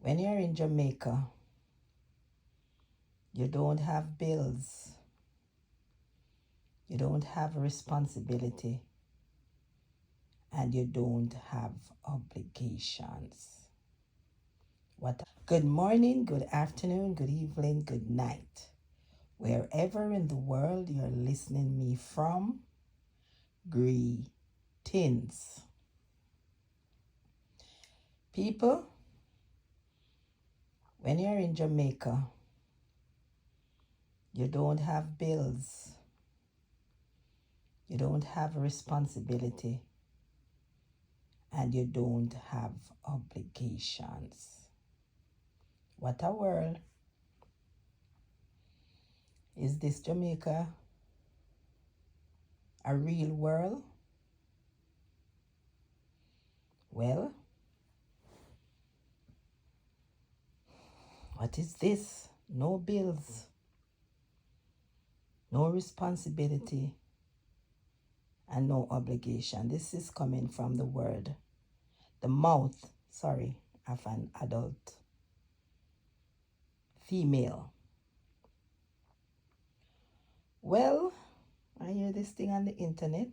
When you're in Jamaica, you don't have bills, you don't have responsibility, and you don't have obligations. Good morning, good afternoon, good evening, good night. Wherever in the world you're listening me from, greetings. People, when you're in Jamaica, you don't have bills, you don't have responsibility, and you don't have obligations. What a world. Is this Jamaica a real world? Well, what is this? No bills, no responsibility, and no obligation. This is coming from the mouth of an adult female. Well, I hear this thing on the internet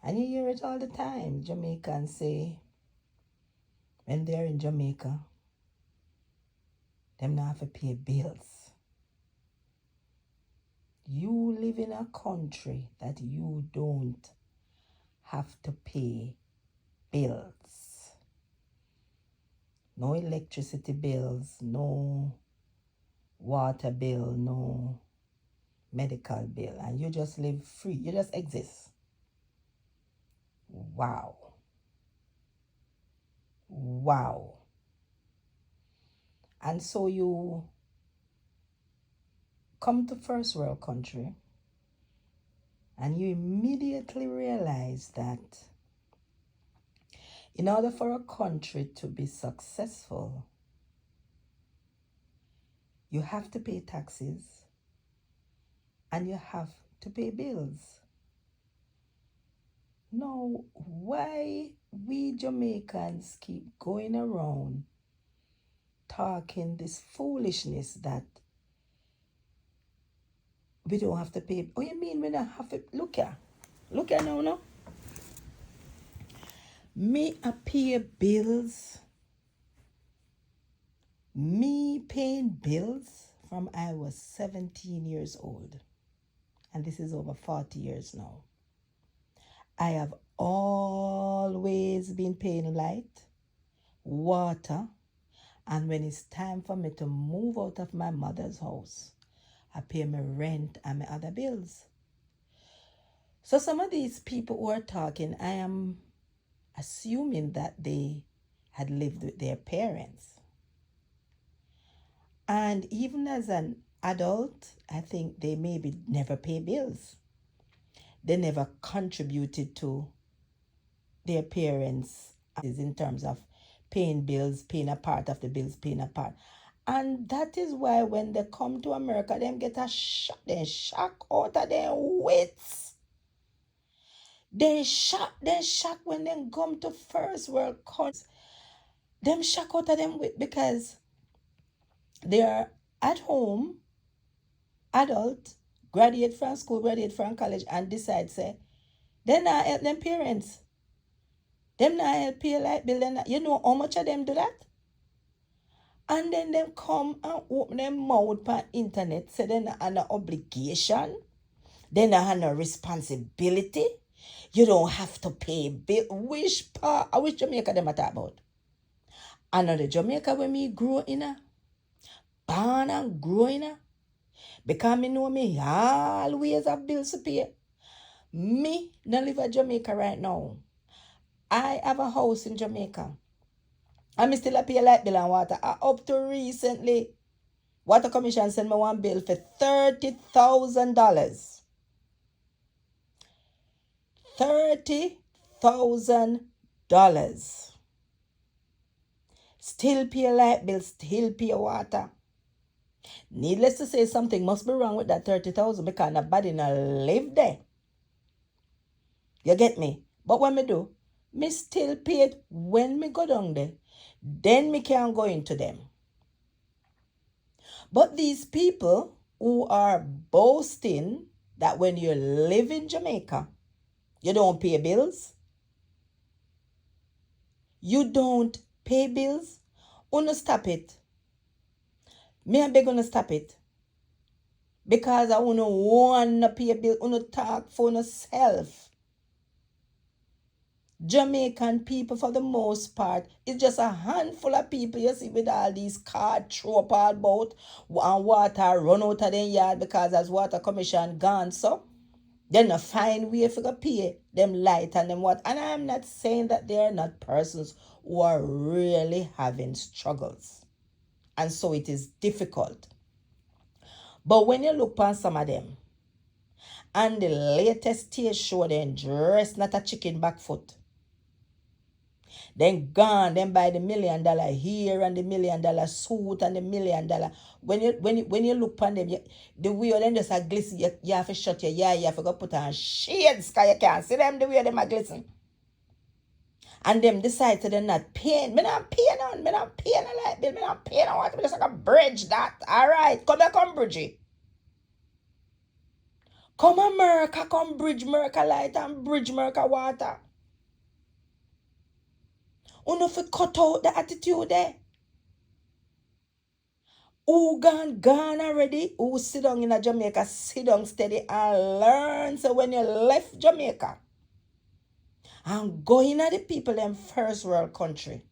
and you hear it all the time. Jamaicans say when they're in Jamaica, them not have to pay bills. You live in a country that you don't have to pay bills. No electricity bills, no water bill, no medical bill, and you just live free. You just exist. Wow. And so you come to first world country and you immediately realize that in order for a country to be successful, you have to pay taxes and you have to pay bills. Now, why we Jamaicans keep going around talking this foolishness that we don't have to pay? Oh, you mean we don't have to? Look here now, no? Me I pay bills. Me paying bills from I was 17 years old. And this is over 40 years now. I have always been paying light, water, and when it's time for me to move out of my mother's house, I pay my rent and my other bills. So some of these people who are talking, I am assuming that they had lived with their parents. And even as an adult, I think they maybe never pay bills. They never contributed to their parents in terms of paying bills, paying a part of the bills, paying a part. And that is why when they come to America, them get a shock. They shock out of their wits. They shock when they come to first world countries. Them shock out of them wits because they are at home, adult, graduate from school, graduate from college, and decide, say, they not help them parents. Them not help pay light bill. You know how much of them do that? And then them come and open their mouth on internet, say they not have no obligation. They not have no responsibility. You don't have to pay bill. Which Jamaica them a talk about? Another Jamaica where me grow in born and grow in because me know me always have bills to pay. Me not live in Jamaica right now. I have a house in Jamaica. And I still pay light bill and water. Up to recently, Water Commission sent me one bill for $30,000. $30,000. Still pay light bill, still pay water. Needless to say, something must be wrong with that 30,000 because nobody not live there. You get me? But when me do, me still pay it when me go down there. then me can go into them. But these people who are boasting that when you live in Jamaica, you don't pay bills, you don't pay bills, uno stop it. Me and beg uno stop it. Because I uno wanna pay a bill, uno talk for uno self. Jamaican people, for the most part, it's just a handful of people you see with all these cards throw up all about and water run out of their yard because as water commission gone, so then a fine way for to pay them light and them what. And I'm not saying that they are not persons who are really having struggles. And so it is difficult. But when you look on some of them, and the latest stage show them dress not a chicken back foot. Then gone, then buy the $1 million here and the $1 million suit and the $1 million. When you look on them, the way them just a glisten, you have to shut your eye, you have to go put on shades because you can't see them the way them are glisten. And them decide to them not paying. Me not paying on, me not paying a light bill, me not paying on water, me just like a bridge that. Alright, come here, come bridge it. Come America, come bridge America light and bridge America water. Uno fi cut out the attitude there. Who gone already? Who sit down in a Jamaica, sit down steady and learn. So when you left Jamaica and go in at the people in first world country,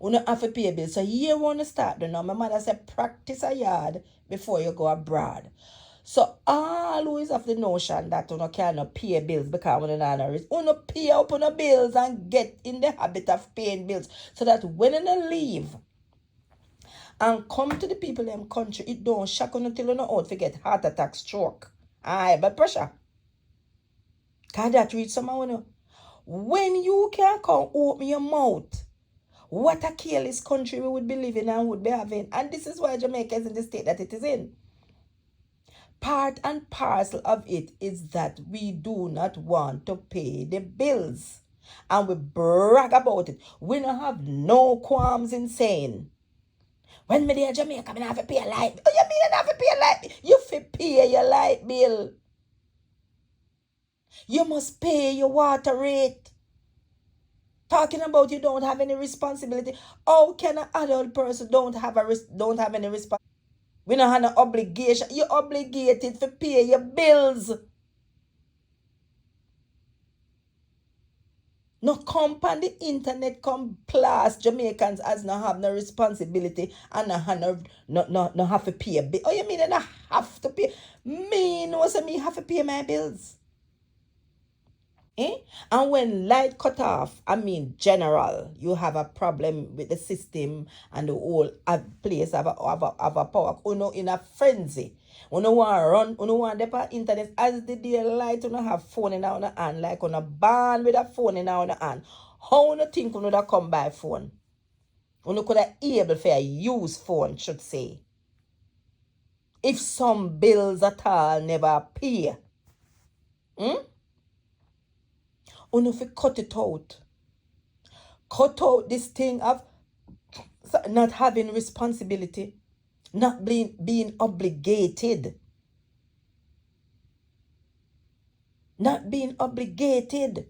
you don't have to pay a bill. So here want to start the now. My mother said practice a yard before you go abroad. So always have the notion that you cannot pay bills because you don't pay up on the bills and get in the habit of paying bills. So that when you leave and come to the people in country, it don't shock you until you know out to get heart attack, stroke, high blood pressure. Because that reach someone. When you can come open your mouth, what a careless country we would be living and would be having. And this is why Jamaica is in the state that it is in. Part and parcel of it is that we do not want to pay the bills. And we brag about it. We don't have no qualms in saying, when me there in Jamaica, I don't have to pay a light bill. Oh, you mean I don't have to pay a light bill? You have to pay your light bill. You must pay your water rate. Talking about you don't have any responsibility. How can an adult person don't have any responsibility? We don't have no obligation. You're obligated to pay your bills. No come on the internet, come plus Jamaicans as no have no responsibility and no have to pay a bill. Oh, you mean I don't have to pay? Me no say me have to pay my bills. And when light cut off, I mean general, you have a problem with the system and the whole place have a power. Uno in a frenzy. Uno want run, uno want the internet as the daylight, uno have phone in our hand, like uno born with a phone in our hand. How uno think uno da come by phone? Uno could have able for use phone, should say. If some bills at all never pay. Uno fi cut it out. Cut out this thing of not having responsibility, not being obligated. Not being obligated.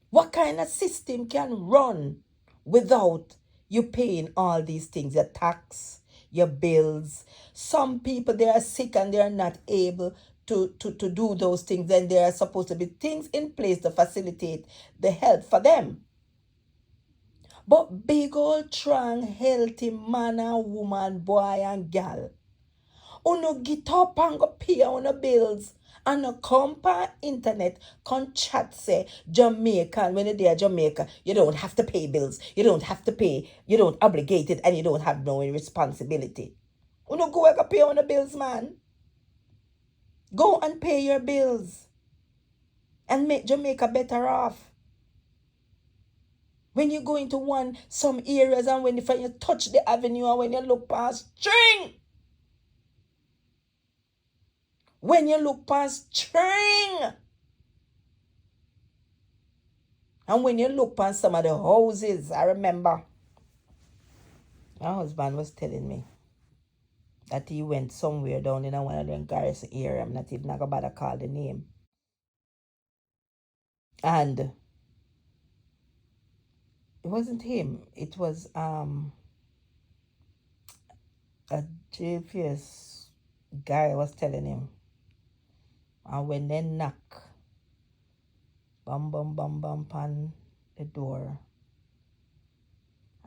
What kind of system can run without you paying all these things? Your tax, your bills. Some people, they are sick and they are not able to do those things. And there are supposed to be things in place to facilitate the health for them. But big old, strong, healthy man and woman, boy and gal, uno get up and go pay on the bills and no come on internet, come chat say Jamaican, when you're there Jamaica, you don't have to pay bills, you don't have to pay, you don't obligate it, and you don't have no responsibility. Uno go and go pay on the bills, man. Go and pay your bills and make Jamaica better off. When you go into some areas and when you touch the avenue and when you look past string. When you look past string. And when you look on some of the houses, I remember my husband was telling me that he went somewhere down in one of them garrison area. I'm not even going to call the name. And it wasn't him. It was a JPS guy was telling him. And when they knock, bum bum bum bum on the door.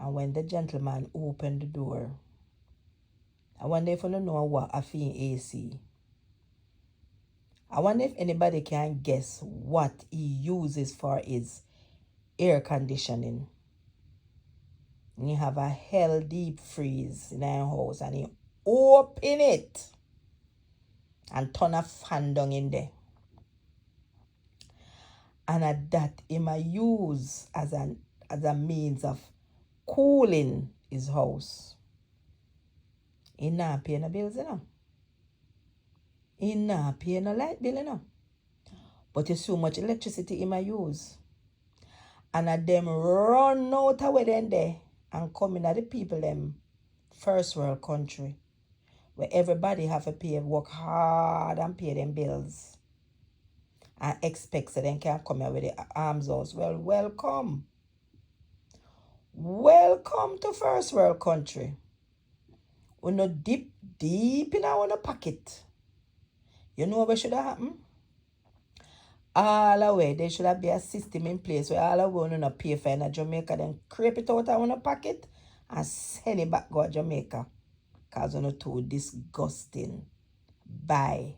And when the gentleman opened the door, I wonder if you don't know what a fee AC. I wonder if anybody can guess what he uses for his air conditioning. And you have a hell deep freeze in our house and you open it and turn a fan down in there. And at that he might use as a means of cooling his house. He not pay no bills, you know. He not pay no light bill, you know. But it's so much electricity he might use. And at them run out of them there and come in at the people them first world country where everybody have to work hard and pay them bills. And expect so they can come here with the arms out. Well, welcome. Welcome to first world country. We no deep in our pocket. You know what should have happened? All the way, there should have be a system in place where all the way we not pay for in Jamaica, then scrape it out of our pocket and send it back go to Jamaica. Because we're too disgusting. Bye.